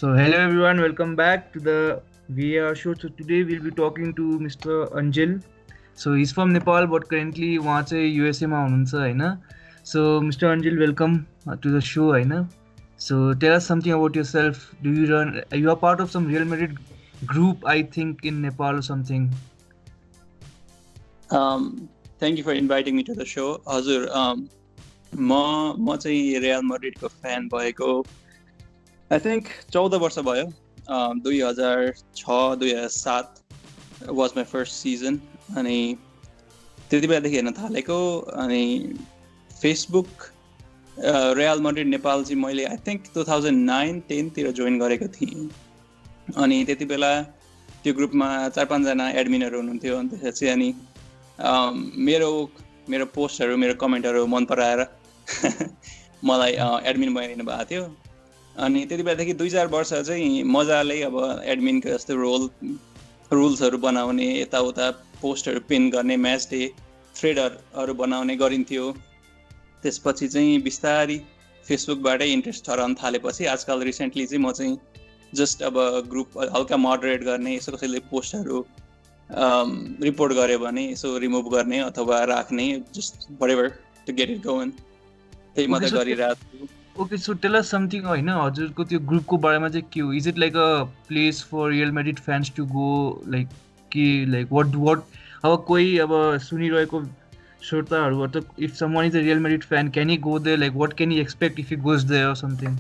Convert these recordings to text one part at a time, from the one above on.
So hello everyone, welcome back to the VAR show. So today we'll be talking to Mr. Anjil. So he's from Nepal, but currently वहाँ चाहिँ USA मा हुनुहुन्छ हैन. So Mr. Anjil, welcome to the show Hahn. So tell us something about yourself. Do you run? You are part of some Real Madrid group, I think, in Nepal or something. Thank you for inviting me to the show. हजुर म चाहिँ real मैड्रिडको fan भएको I think 14 वर्ष भयो 2006-2007 was my first season अनि त्यति बेलादेखि हेर्न थालेको अनि फेसबुक रियल मैड्रिड नेपाल चाहिँ मैले आई थिंक 2009-10 तिर जोइन गरेको थिएँ अनि त्यति बेला त्यो ग्रुपमा 4-5 जना एडमिनहरू हुनुहुन्थ्यो अनि त्यसपछि अनि मेरो पोस्टहरू मेरो कमेन्टहरू मन पराएर मलाई एडमिन बनाइदिनु भएको थियो अनि त्यति बेलादेखि 2-4 वर्ष चाहिँ मजाले अब एडमिनको जस्तो रुल्सहरू बनाउने यताउता पोस्टहरू पिन गर्ने म्याच डे थ्रेडहरू बनाउने गरिन्थ्यो त्यसपछि चाहिँ बिस्तारै फेसबुकबाटै इन्ट्रेस्ट हराउन थालेपछि आजकल रिसेन्टली चाहिँ म चाहिँ जस्ट अब ग्रुप हल्का मोडरेट गर्ने यसो कसैले पोस्टहरू रिपोर्ट गर्यो भने यसो रिमुभ गर्ने अथवा राख्ने just whatever to get it going त्यही मात्रै गरिरहेको छु Okay, so tell us something हैन हजुरको त्यो ग्रुपको बारेमा चाहिँ के हो? Is it like a place for Real Madrid fans to go, like what अब कोही अब सुनिरहेको श्रोताहरू त if someone is a Real Madrid fan, can he go there? Like what can he expect if he goes there or something?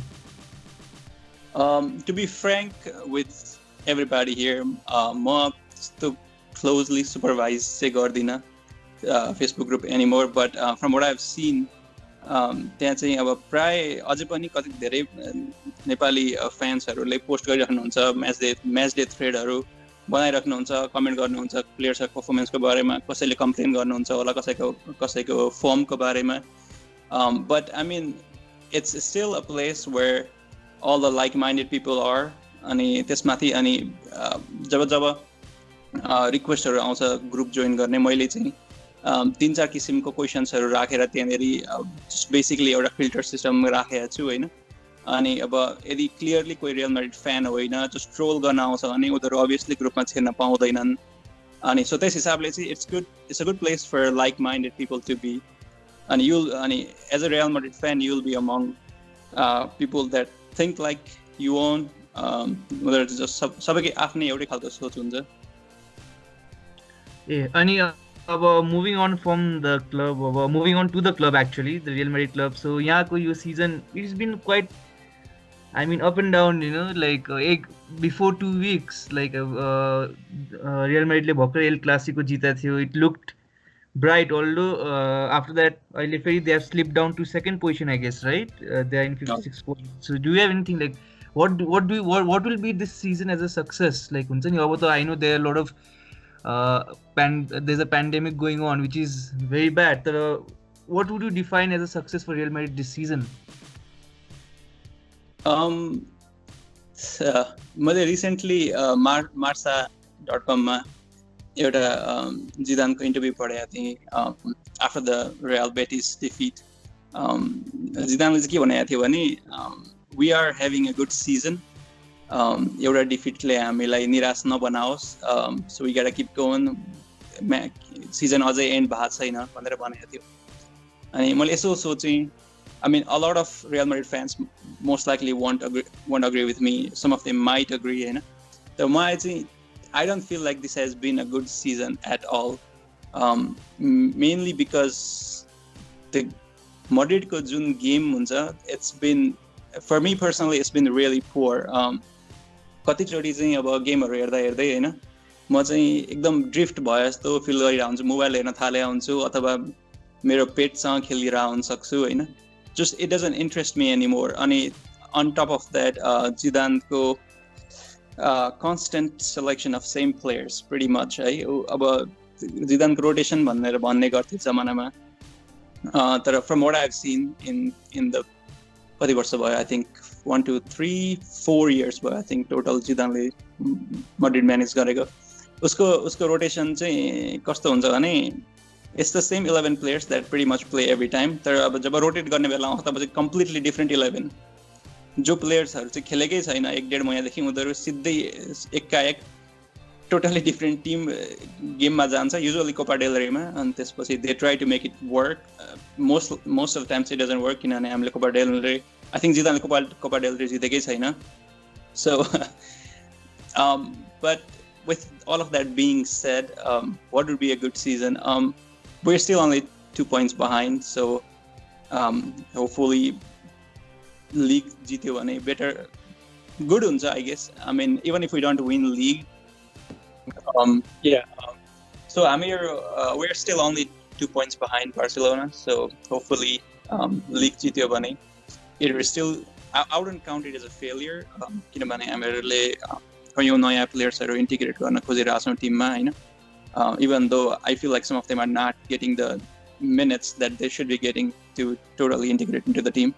To be frank with everybody here, म त्यस्तो closely supervise चाहिँ गर्दिनँ Facebook group anymore, but from what I've seen त्यहाँ चाहिँ अब प्राय अझै पनि कति धेरै नेपाली फ्यान्सहरूले पोस्ट गरिराख्नुहुन्छ म्याच डे थ्रेडहरू बनाइराख्नुहुन्छ कमेन्ट गर्नुहुन्छ प्लेयर्सको पर्फर्मेन्सको बारेमा कसैले कम्प्लेन गर्नुहुन्छ होला कसैको फर्मको बारेमा but I mean it's still a place where all the like minded people are अनि त्यसमाथि अनि जब रिक्वेस्टहरू आउँछ ग्रुप जोइन गर्ने मैले चाहिँ 3-4 किसिमको क्वेसन्सहरू राखेर त्यहाँनेरि बेसिकली एउटा फिल्टर सिस्टम राखेको छु होइन अनि अब यदि क्लियरली कोही रियल मैड्रिड फ्यान होइन जस्ट ट्रोल गर्न आउँछ भने उनीहरू अभियसली ग्रुपमा छिर्न पाउँदैनन् अनि सो त्यस हिसाबले चाहिँ it's a good place for like minded people to be अनि as a Real Madrid fan you will be among people that think like you own उनीहरू सबैकै आफ्नै एउटै खालको सोच हुन्छ ए अनि अब moving on from the club, moving on to the club actually, the Real Madrid club. So यहाँको यो season it's been quite, I mean, up and down, you know, like before 2 weeks, like Real Madridले भर्खर El Clasico जिता थियो. It looked bright, although after that, they have slipped down to second position, I guess, right? They are in 56 points. So do you have anything like what will be this season as a success? Like हुन्छ नि अब त I know there are a lot of there's a pandemic going on which is very bad. What would you define as a success for Real Madrid this season? मैले recently marsa.com मा एउटा जिदानको interview पढेको थिएँ after the Real Betis defeat जिदानले चाहिँ के भनेको थियो भने we are having a good season एउटा डिफिटले हामीलाई निराश नबनाओस् so we gotta keep going season अझै एन्ड भएको छैन भनेर भनेको थियो अनि मैले यसो सोचेँ आई mean a lot of Real Madrid fans most likely won't agree with me some of them might agree होइन तर मलाई चाहिँ I don't feel like this has been a good season at all mainly because the मैड्रिडको जुन game हुन्छ it's been for me personally it's been really poor कतिचोटि चाहिँ अब गेमहरू हेर्दै होइन म चाहिँ एकदम ड्रिफ्ट भए जस्तो फिल गरिरहेको हुन्छु मोबाइल हेर्न थालेको हुन्छु अथवा मेरो पेटसँग खेलिरहेको हुन सक्छु होइन just it doesn't interest me anymore अनि अन टप अफ द्याट जिदानको constant selection of same players pretty much है अब जिदानको रोटेसन भन्ने गर्थ्यो जमानामा तर from what I have seen in the कति वर्ष भयो आई थिङ्क 1 2 3 4 years भयो आई थिङ्क टोटल जिदानले मैड्रिड म्यानेज गरेको उसको रोटेसन चाहिँ कस्तो हुन्छ भने it's the same 11 players that pretty much play every time तर अब जब रोटेट गर्ने बेला आउँछ तब चाहिँ कम्प्लिटली डिफ्रेन्ट 11 जो प्लेयर्सहरू चाहिँ खेलेकै छैन 1.5 महिनादेखि उनीहरू सिधै एकाएक टोटली डिफ्रेन्ट टिम गेममा जान्छ युजुअली कोपा डेल रेमा अनि त्यसपछि they try to make it work most of times it doesn't work किनभने हामीले Copa del Rey I think जिदानले कोपा डेल रे जितेकै छैन सो but with all of that being said what would be a good season we're still only 2 points behind so hopefully league जित्यो भने better good हुन्छ I guess I mean even if we don't win league so Amir we're still only 2 points behind Barcelona so hopefully league जित्यो भने it is still I wouldn't count it as a failure किनभने हामीहरूले कयौं नयाँ प्लेयर्सहरू integrate गर्न खोजिरहेका छौं टिममा हैन even though I feel like some of them are not getting the minutes that they should be getting to totally integrate into the team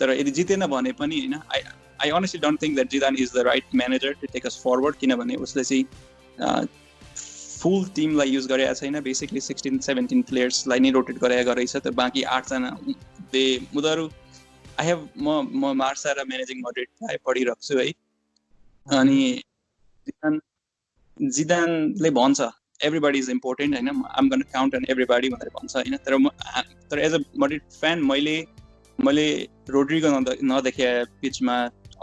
तर यदि जितेन भने पनि हैन I honestly don't think that Zidane is the right manager to take us forward किनभने उसले चाहिँ full टिमलाई use गरेको छैन बेसिकली 16-17 प्लेयर्सलाई नै रोटेट गरेछ त बाँकी 8 जना उनीहरू I have म मार्सा र म्यानेजिङ मड्रिड पढिरहेको छु है अनि जिदानले भन्छ everybody is important Hahn I'm going to count on everybody भनेर भन्छ हैन तर एज अ मड्रिड फ्यान मैले रोड्रिगो नदेखे पिचमा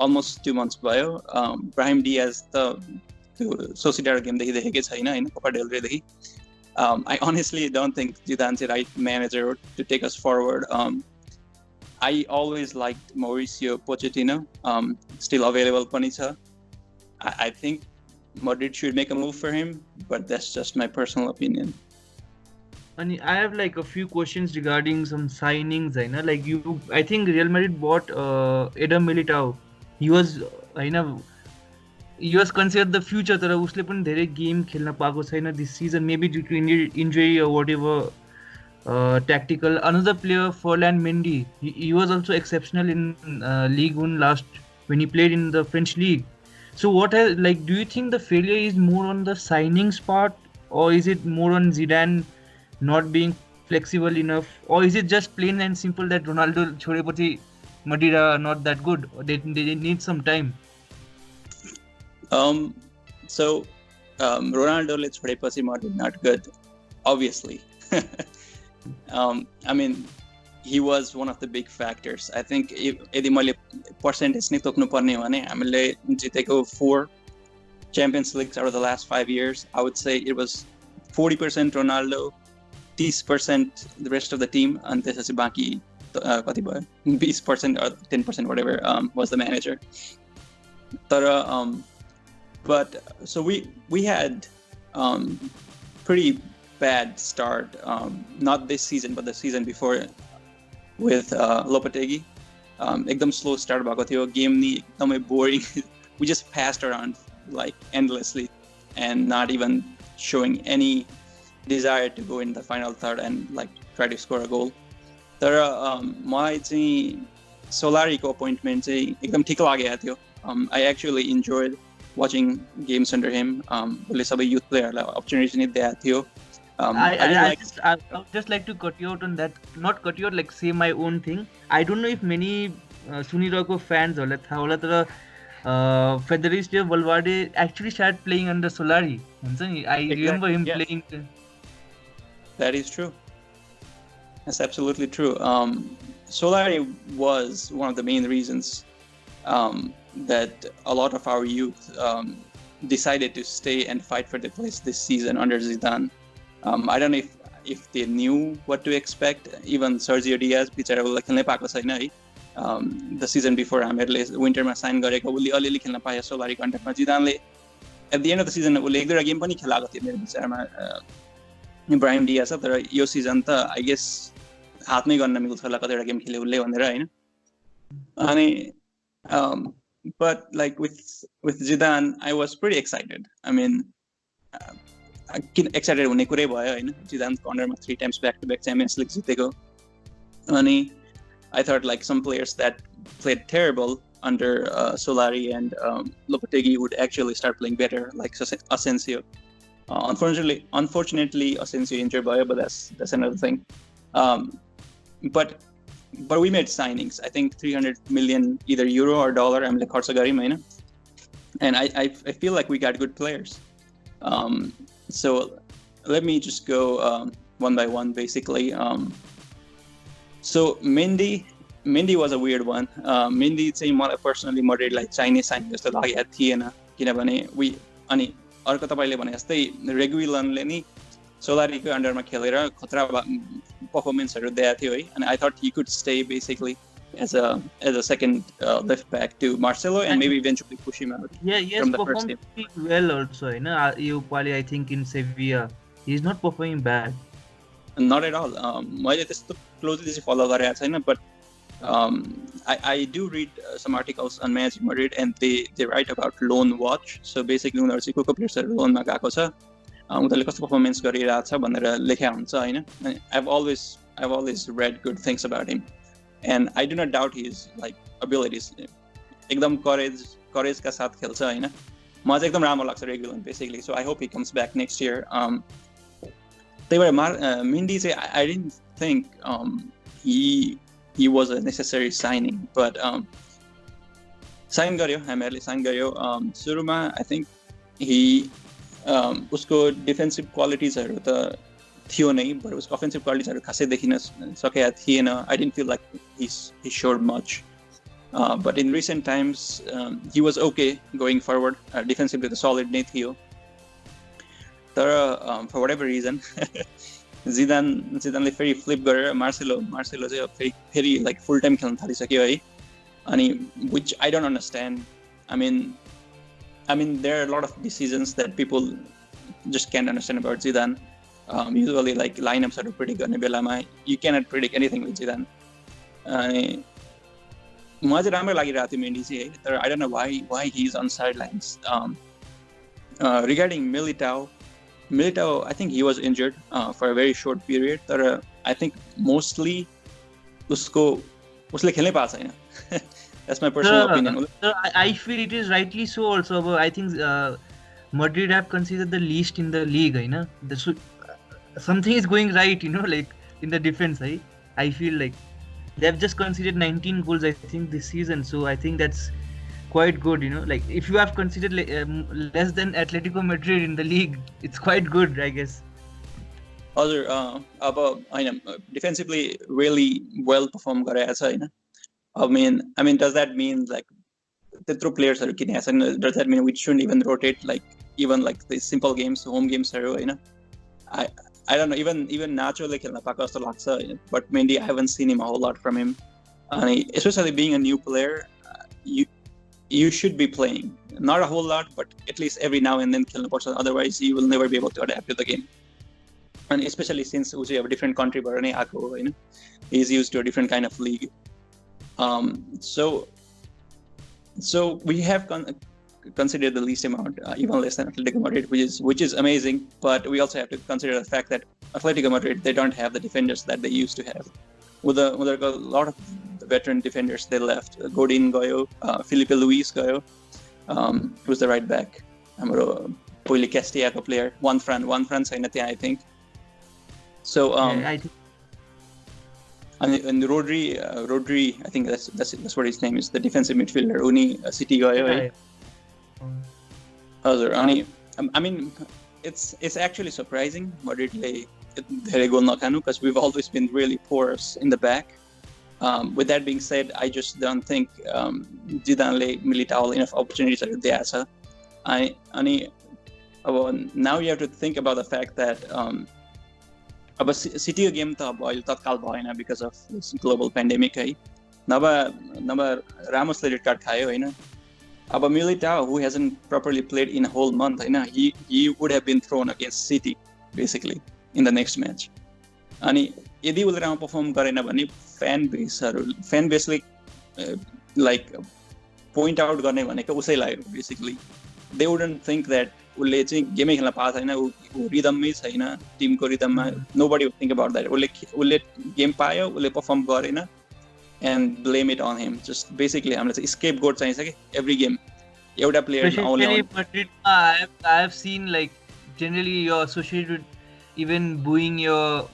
almost 2 months भयो ब्राहिम डियाज त त्यो सोसिडार गेमदेखि देखेकै छैन हैन कोपा डेल रेदेखि I honestly don't think Zidane's the right manager to take us forward I always liked Mauricio Pochettino still available पनि छ I think Madrid should make a move for him but that's just my personal opinion and I have like a few questions regarding some signings like I think Real Madrid bought Eder Militao he was he was considered the future तर उसले पनि धेरै game खेल्न पाएको छैन this season maybe due to injury or whatever tactical another player Ferland Mendy he was also exceptional in Ligue 1 last when he played in the French league so do you think the failure is more on the signings part or is it more on Zidane not being flexible enough or is it just plain and simple that Ronaldo छोडेपछि Madrid are not that good they need some time so Ronaldo ले छोडेपछि Madrid not good obviously I mean he was one of the big factors I think यदि मैले percentage नै तोक्नु पर्ने हो भने हामीले जितेको 4 Champions Leagues out of the last 5 years I would say it was 40% Ronaldo 30% the rest of the team and त्यसपछि बाँकी कति भयो 20% or 10% whatever was the manager तर but so we had pretty bad start not this season but the season before with Lopetegui एकदम slow start भएको थियो game नि एकदमै boring we just passed around like endlessly and not even showing any desire to go in the final third and like try to score a goal तर मलाई चाहिँ सोलारीको appointment चाहिँ एकदम ठिक लागेको थियो I actually enjoyed watching games under him उसले सबै youth playerलाई opportunity नै दिएको थियो I would just like to cut you out on that not cut you out like say my own thing I don't know if many सुनिरहेको फ्यान्सहरूलाई थाहा होला तर Federico Valverde actually started playing under Solari हुन्छ नि I remember him playing that is true that's absolutely true Solari was one of the main reasons that a lot of our youth decided to stay and fight for the place this season under Zidane I don't know if they knew what to expect even Sergio Diaz बिचारा उसलाई खेल्नै पाएको छैन है the season before हामीहरूले विन्टरमा sign गरेको उसले अलिअलि खेल्न पायो सोलारी कन्ट्र्याक्टमा जिदानले at the end of the season उसले 1-2 गेम पनि खेलाएको थियो मेरो विचारमा ब्राहिम डियाज तर यो सिजन त आई गेस हातमै गर्न मिल्छ होला कतिवटा गेम खेल्यो उसले भनेर हैन अनि but like with Zidane I was pretty excited I mean excited हुने कुरै भयो हैन जिदानको अन्डरमा 3 times back to back Champions League जितेको अनि I thought like some players that played terrible under Solari and Lopetegui would actually start playing better like Asensio unfortunately Asensio injured भयो but that's another thing but but we made signings. I think 300 million either euro or dollar. I'm like खर्च गऱ्यौं हैन. And I feel like we got good players. So let me just go one by one, basically. So Mendy was a weird one. Mendy चाहिँ मलाई personally Madrid like Chinese sign जस्तो लागेको थिएन, किनभने अनि अर्को तपाईले भने जस्तै रेगुइलनले नि सोलारीको अन्डरमा खेलेर खतरा पर्फर्मेन्सहरु दिएको थियो है, and I thought he could stay basically as a second left back to Marcelo and maybe eventually push him out from the first team. Well also, you probably I think in Sevilla he's not performing bad. Not at all. मैले त्यस्तो closely चाहिँ follow गरेको छैन, but I do read some articles on Manchester Madrid and they write about loan watch. So basically उनीहरु चाहिँ को प्लेयर्सहरु लोनमा गएको छ, उनीहरुले कस्तो पर्फर्मेन्स गरिरहेको छ भनेर लेखेको हुन्छ हैन. I've always read good things about him. And I do not doubt his like abilities. एकदम courage का साथ खेल्छ हैन. मलाई चाहिँ एकदम राम्रो लाग्छ regular basically. So I hope he comes back next year. त्यही भएर Mendy चाहिँ I didn't think he was a necessary signing, but sign गर्यो, हामीहरुले sign गर्यो. सुरुमा I think he उसको डिफेन्सिभ क्वालिटिजहरु त थियो नै, but उसको अफेन्सिभ क्वालिटिजहरु खासै देखिन सकेको थिएन. I didn't feel like he showed much. But in recent times he was okay going forward. Defensively the solid नै थियो. तर for whatever reason जिदानले फेरि फ्लिप गरेर मार्सेलो चाहिँ फेरि like full time खेल्न थालिसक्यो है. अनि which I don't understand. I mean there are a lot of decisions that people just can't understand about Zidane. Usually like lineups are predict गर्ने बेलामा you cannot predict anything with Zidane. अनि मलाई चाहिँ राम्रो लागिरहेको थियो मेन्डी चाहिँ है, तर I don't know why he's on sidelines. Regarding Militao, I think he was injured for a very short period. तर I think mostly उसले खेल्नै पाएको छैन. That's my personal opinion. I feel it is rightly so also. But I think Madrid have considered the least in the league, something is going right, like in the defense. I feel like they have just conceded 19 goals, I think, this season. So I think that's quite good, like if you have considered less than Atletico Madrid in the league, it's quite good, I guess. Other defensively really well performed गरेको छ हैन. I mean does that mean like त्यत्रो प्लेयर्सहरु किनेको छैन? Does that mean we shouldn't even rotate like even like the simple games, home games हरु हैन? I don't know, even Nacho ले खेल्न पाएको जस्तो लाग्छ हैन. But Mendy, I haven't seen him a whole lot from him. And especially being a new player, you should be playing, not a whole lot, but at least every now and then खेल्नु पर्छ. Otherwise you will never be able to adapt to the game. And especially since उ चाहिँ अब different country बाट नै आएको हो हैन, he is used to a different kind of league. So we have considered the least amount, even less than Atletico Madrid, which is amazing. But we also have to consider the fact that Atletico Madrid, they don't have the defenders that they used to have. With a lot of the veteran defenders they left. Godin गयो, Felipe Luis गयो, who's the right back. हाम्रो पहिले Castillaको player, one Fran छैन त्यहाँ, I think. So I think. And Rodri, I think that's what his name is, the defensive midfielder. Uni City गयो है. हजुर, अनि I mean it's actually surprising Madridले धेरै गोल नखानु, because we've always been really porous in the back. With that being said, I just don't think Zidaneले Militao enough opportunities दिएको छ. अनि अब now you have to think about the fact that अब सिटीको game त अब अहिले तत्काल भएन because of this global pandemic है. नभए रामोसले रेड कार्ड खायो हैन. अब Militao, who hasn't properly played in a whole month, he would have been thrown against City basically in the next match. अनि यदि उसले राम्रो पर्फर्म गरेन भने फ्यान बेसले like point out गर्ने भनेको उसैलाई हो basically. They wouldn't think that उसले चाहिँ गेमै खेल्न पाएको छैन, ऊ रिदममै छैन, टिमको रिदममा. Nobody would think about that. उसले गेम पायो, उसले पर्फर्म गरेन, and blame it on him. Just basically हामीलाई चाहिँ scapegoat चाहिन्छ कि every game एउटा player Especially Madrid, I have seen like generally you're associated with even booing your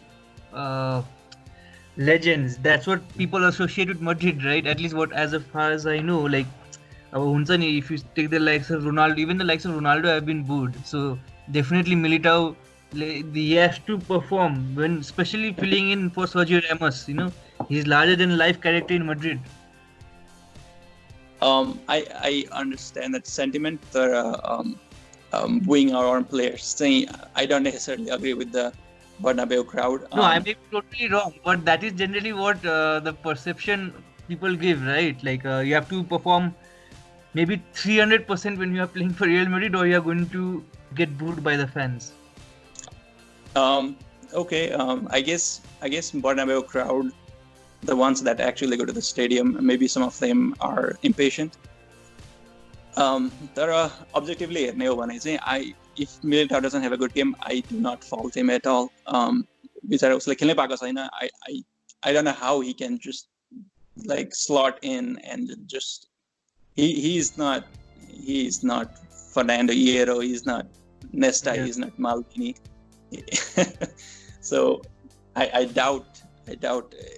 legends. That's what people associate with Madrid, right? At least what, as far as I know, like हुन्छ नि, if you take the likes of Ronaldo, even the likes of Ronaldo have been booed. So definitely Militao, he has to perform when, especially filling in for Sergio Ramos. He's larger than life character in Madrid. I understand that sentiment. Booing our own players. Saying I don't necessarily agree with the Bernabeu crowd. No, I may be totally wrong, but that is generally what the perception people give, right? Like you have to perform maybe 300% when you are playing for Real Madrid, or you are going to get booed by the fans. Okay. I guess Bernabeu crowd, the ones that actually go to the stadium, maybe some of them are impatient. There are objectively if Militao doesn't have a good game, I do not fault him at all. I don't know how he can just like slot in and just he's not Fernando Hierro, he's not Nesta, he's not Maldini. So I doubt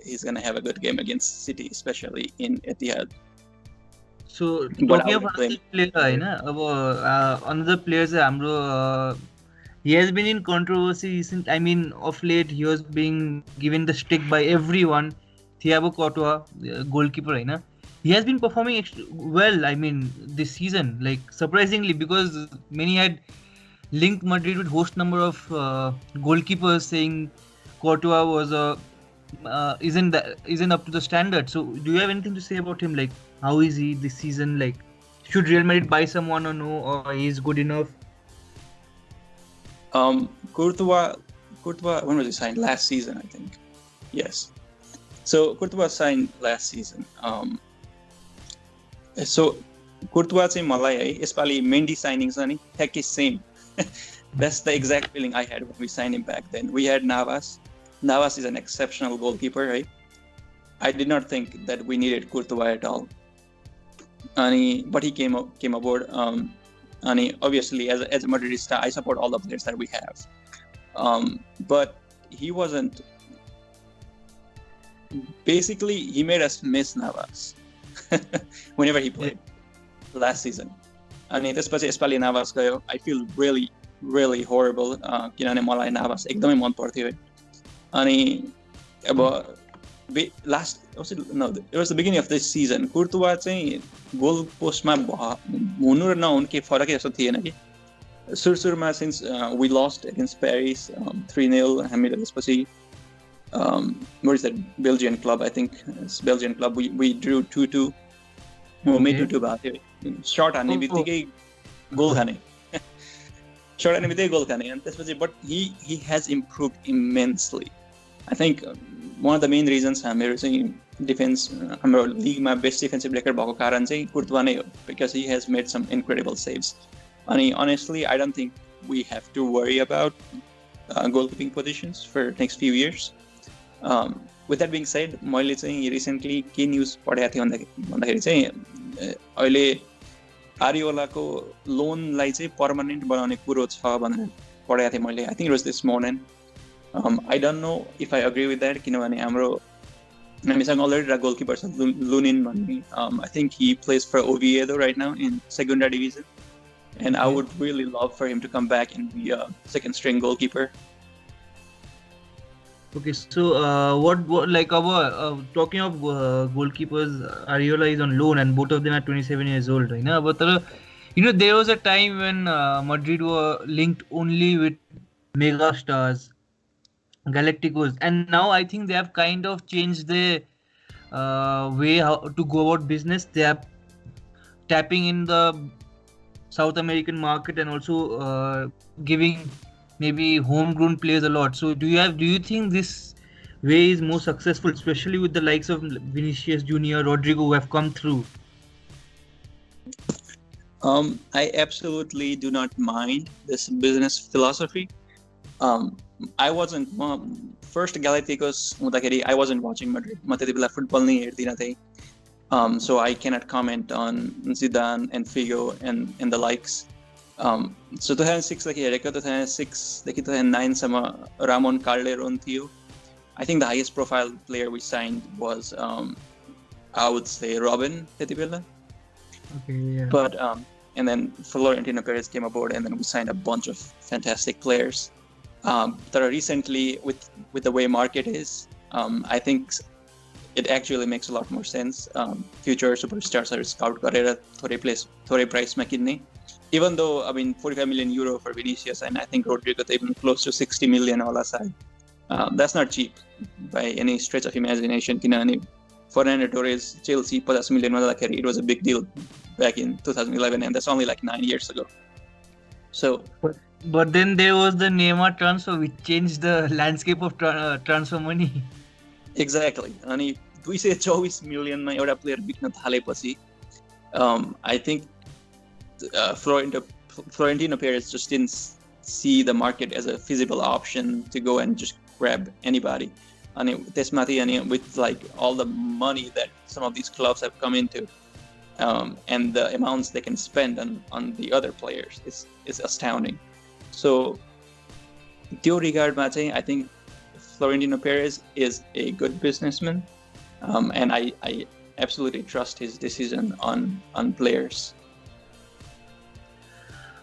he's gonna have a good game against City, especially in Etihad. So talking of another player, another player he has been in controversy of late. He was being given the stick by everyone. Thiago Courtois, goalkeeper, he has been performing well. This season, like surprisingly, because many had linked Madrid with host number of goalkeepers, saying Courtois was isn't up to the standard. So, do you have anything to say about him? Like, how is he this season? Like, should Real Madrid buy someone or no, or he's good enough? Courtois, when was he signed? Last season, I think. Yes. So Courtois signed last season. So Courtois चाहिँ मलाई है यसपालि Mendy signings अनि ठ्याक्कै same. That's the exact feeling I had when we signed him back then. We had Navas. Navas is an exceptional goalkeeper, right? I did not think that we needed Courtois at all. But he came aboard. Obviously, as a Madridista, I support all the players that we have. But he wasn't. Basically, he made us miss Navas whenever he played last season. त्यसपछि यसपालि Navas गयो. I feel really, really horrible. किनभने मलाई Navas एकदमै मन पर्थ्यो. अनि अब it was the beginning of this season. Courtois चाहिँ गोल पोस्टमा हुनु र नहुनु के फरकै जस्तो थिएन कि सुरुमा since we lost against Paris 3-0 हामीले त्यसपछि what is that Belgian club, I think it's Belgian club, we drew 2-2 made 2-2 भएको थियो shot हान्ने बित्तिकै गोल खाने shot हान्ने बित्तिकै गोल खाने अनि त्यसपछि but he has improved immensely. I think one of the main reasons हाम्रो चाहिँ defense हाम्रो leagueमा best defensive record भएको कारण चाहिँ Courtois नै हो because he has made some incredible saves. अनि honestly I don't think we have to worry about goalkeeping positions for next few years. With that being said, मैले चाहिँ recently के news पढेको थिएँ भन्दाखेरि चाहिँ अहिले आरियोलाको लोनलाई चाहिँ पर्मानेन्ट बनाउने कुरो छ भनेर पढेको थिएँ मैले. I think it was this morning. I don't know if I agree with that किनभने हामीसँग already a goalkeeper छ Lunin भन्ने. I think he plays for Oviedo right now in Segunda Division, and I would really love for him to come back and be a second string goalkeeper. Okay, so what like our talking of goalkeepers, Ariola is on loan and both of them are 27 years old, right? But there was a time when Madrid were linked only with mega stars, Galacticos, and now I think they have kind of changed their way how to go about business. They are tapping in the South American market and also giving maybe homegrown players a lot. So do you think this way is more successful, especially with the likes of Vinicius Junior, Rodrigo, who have come through? I absolutely do not mind this business philosophy. I wasn't first Galacticos हुँदाखेरि I wasn't watching Madrid. म त्यतिबेला football नै हेर्दिन थिएँ. So I cannot comment on Zidane and Figo and the likes. So 2006 देखि हेरेको 2006 देखि 2009 सम्म रामोन कार्लेरोन थियो. I think the highest profile player we signed was I would say Robin Tetibella. Okay, yeah. But and then Florentino Perez came aboard, and then we signed a bunch of fantastic players. That are recently with the way market is, I think it actually makes a lot more sense. Future superstars are scout गरेर थोरै price मा किन्ने. Even though I mean 45 million euro for Vinicius, and I think Rodrigo even close to 60 million all aside. That's not cheap by any stretch of imagination. किनभने Fernando Torres Chelsea 50 million it was a big deal back in 2011, and that's only like 9 years ago. So But then there was the Neymar transfer, which changed the landscape of transfer money. exactly. अनि 224 million एउटा player बिक्न थालेपछि I think Florentino Perez just didn't see the market as a feasible option to go and just grab anybody. And with like all the money that some of these clubs have come into, and the amounts they can spend on the other players is astounding. So, त्यो regardमा चाहिँ I think Florentino Perez is a good businessman, and I absolutely trust his decision on players.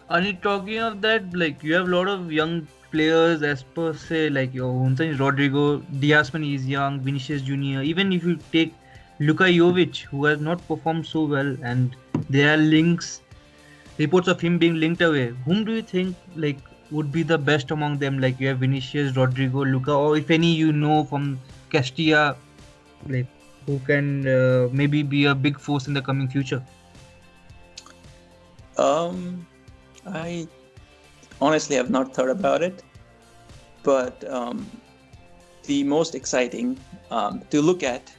And talking of that, like you have a lot of young players as per se, like your Rodrigo, Diaz when he's young, Vinicius Junior. Even if you take Luka Jovic, who has not performed so well, and there are reports of him being linked away. Whom do you think like would be the best among them? Like you have Vinicius, Rodrigo, Luka, or if any you know from Castilla, like who can maybe be a big force in the coming future? I honestly have not thought about it, but the most exciting to look at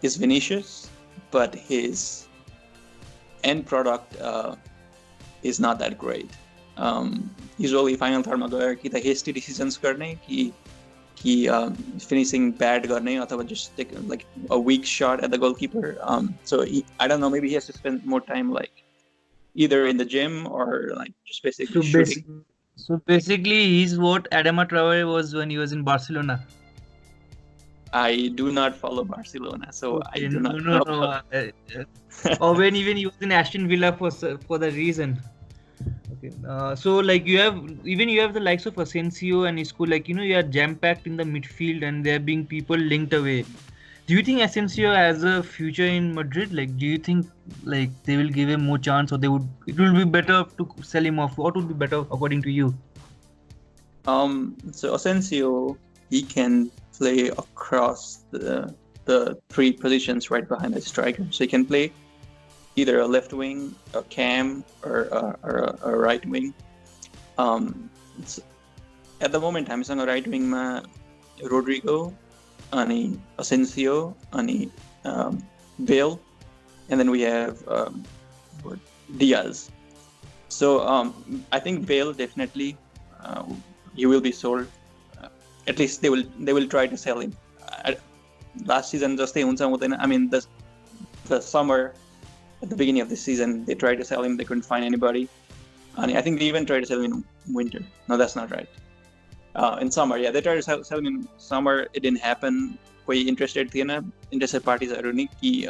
is Vinicius, but his end product is not that great. Usually final third गएर कि त hasty decisions गर्ने कि finishing bad गर्ने अथवा just take like a weak shot at the goalkeeper. So I don't know, maybe he has to spend more time like either in the gym or like just basically shooting. So basically, he's what Adama Traore was when he was in Barcelona. I do not follow Barcelona, so Okay, I do not no. know. Or when even he was in Aston Villa for the reason. Okay. So like you have the likes of Asensio and Isco, like you are jam packed in the midfield and there being people linked away. Do you think Asensio has a future in Madrid? Like, do you think like they will give him more chance, or it will be better to sell him off? What would be better according to you? So Asensio, he can play across the three positions right behind the striker. So he can play either a left wing, a cam, or a right wing. At the moment, हामीसँग right wing मा Rodrigo, अनि Asensio, अनि Bale, and then we have Diaz. So I think Bale definitely he will be sold. At least they will try to sell him. Last season जस्तै हुन्छ हुँदैन. I mean the summer at the beginning of the season they tried to sell him, they couldn't find anybody. And I think they even tried to sell him in winter. No, that's not right. In summer, yeah, they tried to sell him in summer. It didn't happen. कोही interested parties नि कि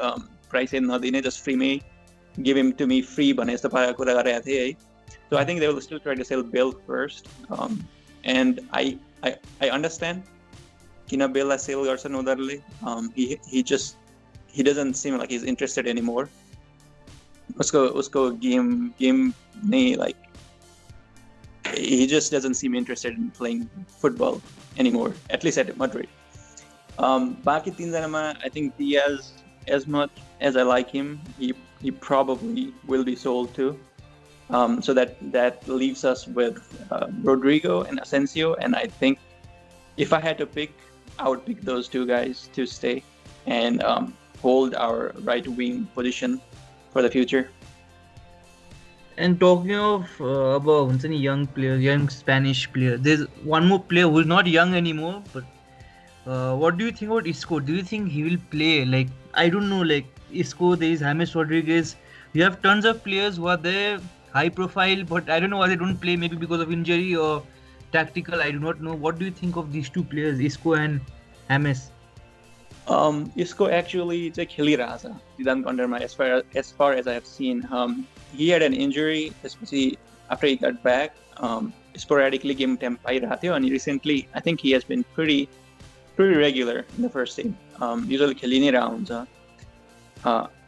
price नदिने, just free में give him to me free भने जस्तो पाराको कुरा गरेका थिए है. So I think they will still try to sell Bale first. And I understand किन Bale sell गर्छन् उनीहरूले. He doesn't seem like he's interested anymore. उसको game नै like he just doesn't seem interested in playing football anymore, at least at Madrid. बाँकी तीनजनामा I think Diaz, as much as I like him, he probably will be sold too. So that leaves us with Rodrigo and Asensio, and I think if I had to pick, I would pick those two guys to stay and hold our right wing position for the future. And talking of about young players, young Spanish player, there's one more player who's not young anymore. But what do you think about Isco? Do you think he will play? Like I don't know. Like Isco, there is James Rodriguez. You have tons of players who are there, high profile, but I don't know why they don't play. Maybe because of injury or tactical. I do not know. What do you think of these two players, Isco and James? Isco actually चाहिँ खेलिरहेछ जिदानको अन्डरमा as far as I have seen. He had an injury त्यसपछि after he got back, sporadically game time पाइरहेको थियो अनि recently I think he has been pretty regular in the first team. Usually खेलि नै रहेको हुन्छ.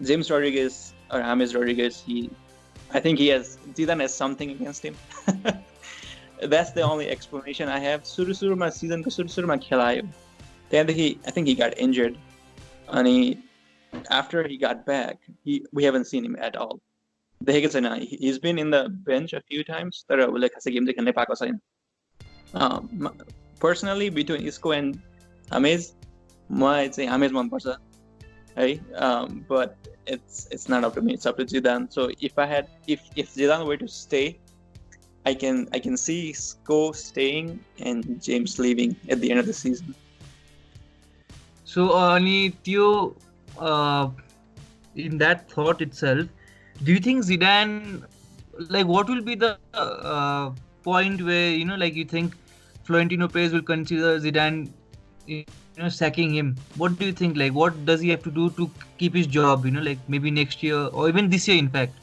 James Rodriguez or James Rodriguez, I think Zidane has something against him. That's the only explanation I have. सुरुमा सिजनको सुरुमा खेलायो. Then I think he got injured, and after he got back, we haven't seen him at all. He's been in the bench a few times. Personally, between Isco and James, I'd say James man parcha, right? But it's not up to me. It's up to Zidane. So if Zidane were to stay, I can see Isco staying and James leaving at the end of the season. So, अनि त्यो in that thought itself, do you think Zidane, like, what will be the point where, like, you think Florentino Perez will consider Zidane, sacking him? What do you think? Like, what does he have to do to keep his job? Like maybe next year or even this year, in fact.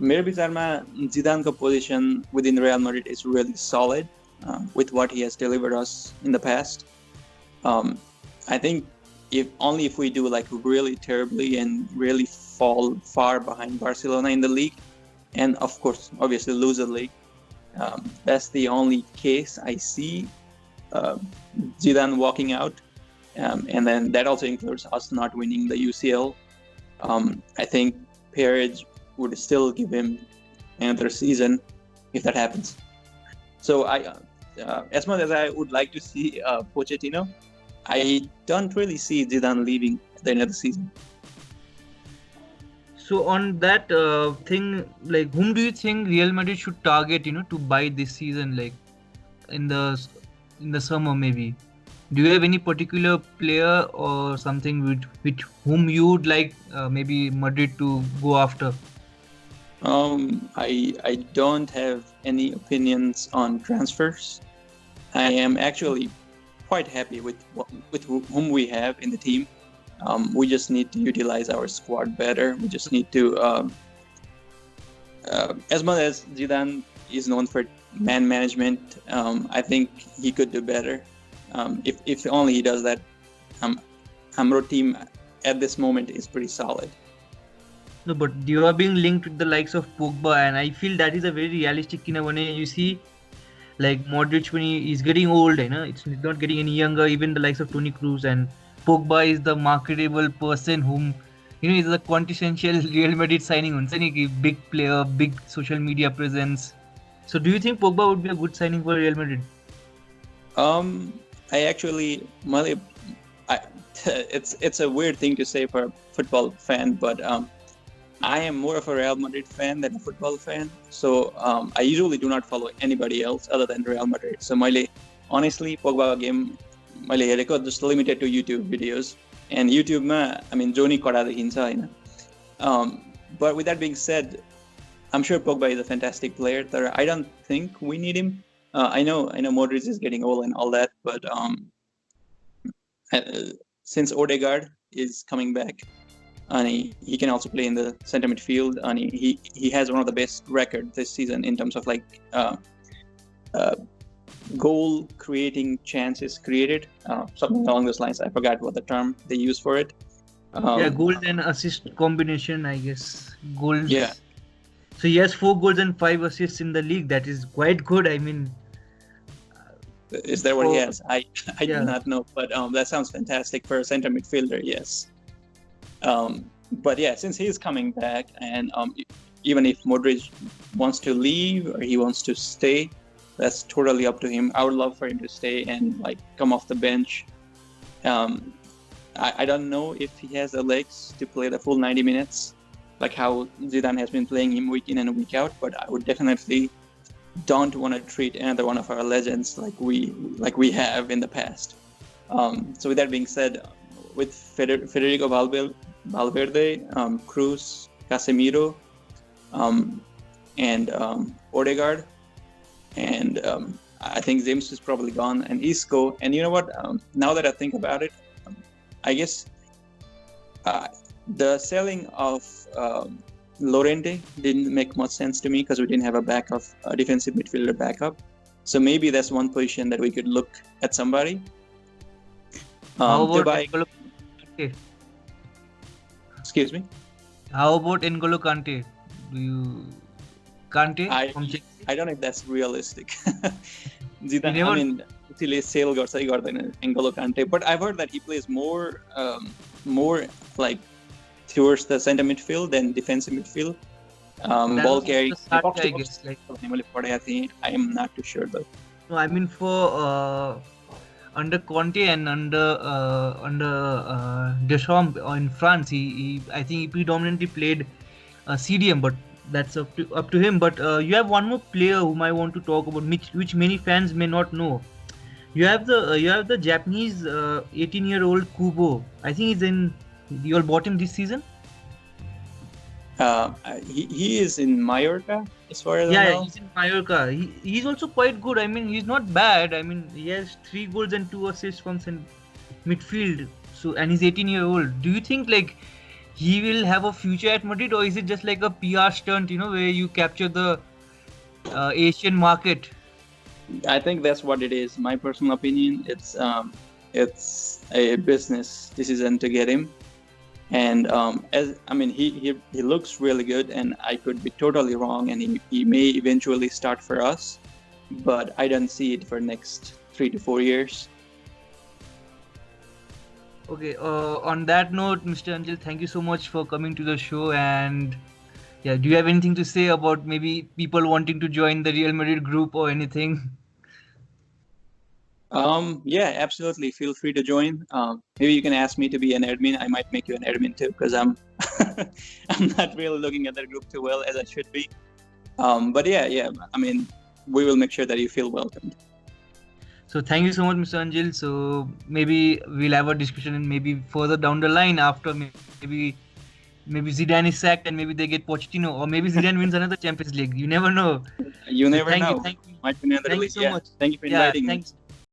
मेरो विचारमा जिदानको position within Real Madrid is really solid with what he has delivered us in the past. I think if we do like really terribly and really fall far behind Barcelona in the league, and of course obviously lose the league, that's the only case I see Zidane walking out, and then that also includes us not winning the UCL. I think Perez would still give him another season if that happens. So as much as I would like to see Pochettino, I don't really see Zidane leaving at the end of the season. So on that thing, like, whom do you think Real Madrid should target, to buy this season, like in the summer maybe? Do you have any particular player or something with whom you would like maybe Madrid to go after? I don't have any opinions on transfers. I am actually quite happy with whom we have in the team. We just need to utilize our squad better. We just need to, as much as Zidane is known for man management, I think he could do better. If only he does that. Our team at this moment is pretty solid. No, but you are being linked with the likes of Pogba, and I feel that is a very realistic way. You see, like Modric when he is getting old, it's not getting any younger. Even the likes of Toni Kroos, and Pogba is the marketable person whom, is the quintessential Real Madrid signing. Big player, big social media presence. So, do you think Pogba would be a good signing for Real Madrid? I actually, it's a weird thing to say for a football fan, but I am more of a Real Madrid fan than a football fan. So I usually do not follow anybody else other than Real Madrid. So honestly, Pogba game, just limited to YouTube videos. And YouTube, Joni Kora dekhincha haina. But with that being said, I'm sure Pogba is a fantastic player. I don't think we need him. I know Modric is getting old and all that, but since Odegaard is coming back, and he can also play in the center midfield, and he has one of the best records this season in terms of like goal creating chances created, something along those lines. I forgot what the term they use for it. Goal and assist combination, I guess. Goals. Yeah. So he has 4 goals and 5 assists in the league. That is quite good. I mean, is that what he has? I do not know, but that sounds fantastic for a center midfielder. Yes. But yeah, since he's coming back, and even if Modric wants to leave or he wants to stay, that's totally up to him. I would love for him to stay and like come off the bench. I don't know if he has the legs to play the full 90 minutes, like how Zidane has been playing him week in and week out. But I would definitely don't want to treat another one of our legends like we have in the past. So with that being said, with Federico Valverde, Kroos, Casemiro, and Odegaard, and I think James is probably gone, and Isco. And you know what? Now that I think about it, I guess the selling of Lorente didn't make much sense to me because we didn't have a defensive midfielder backup. So maybe that's one position that we could look at somebody. How To about buy, N'Golo Kante? excuse me. How about N'Golo Kante? Do you Kante I from Chelsea? I don't know if that's realistic. You I never. mean, Chile sale गर्दैन N'Golo Kante, but I've heard that he plays more like towards the center midfield than defensive midfield. That Ball was also carrying. the start, I guess. Like I am not too sure though. no, I mean for under Conte and under Deschamps in France, he I think he predominantly played CDM, but that's up to him. But you have one more player whom I want to talk about, which many fans may not know. You have the Japanese 18-year-old Kubo. I think he's in. You all bought him this season. He is in Mallorca as far as I Yeah, know. he's in Mallorca. He's also quite good. I mean, he's not bad. I mean, he has 3 goals and 2 assists from midfield. So, and he's 18-year-old. Do you think like he will have a future at Madrid, or is it just like a PR stunt? Where you capture the Asian market? I think that's what it is. My personal opinion, it's a business decision to get him. And he looks really good, and I could be totally wrong, and he may eventually start for us, but I don't see it for next 3 to 4 years. Okay. On that note, Mr. Anjil, thank you so much for coming to the show. And yeah, do you have anything to say about maybe people wanting to join the Real Madrid group or anything? Yeah, absolutely. Feel free to join. Maybe you can ask me to be an admin. I might make you an admin too, because I'm I'm not really looking at that group too well as I should be. But yeah. I mean, we will make sure that you feel welcomed. So thank you so much, Mr. Anjil. So maybe we'll have a discussion, and maybe further down the line after maybe Zidane is sacked and maybe they get Pochettino, or maybe Zidane wins another Champions League. You never know. You So never thank you, know. thank you, Might be another thank you league. so Yeah. much. Thank you for Yeah, inviting me. thanks.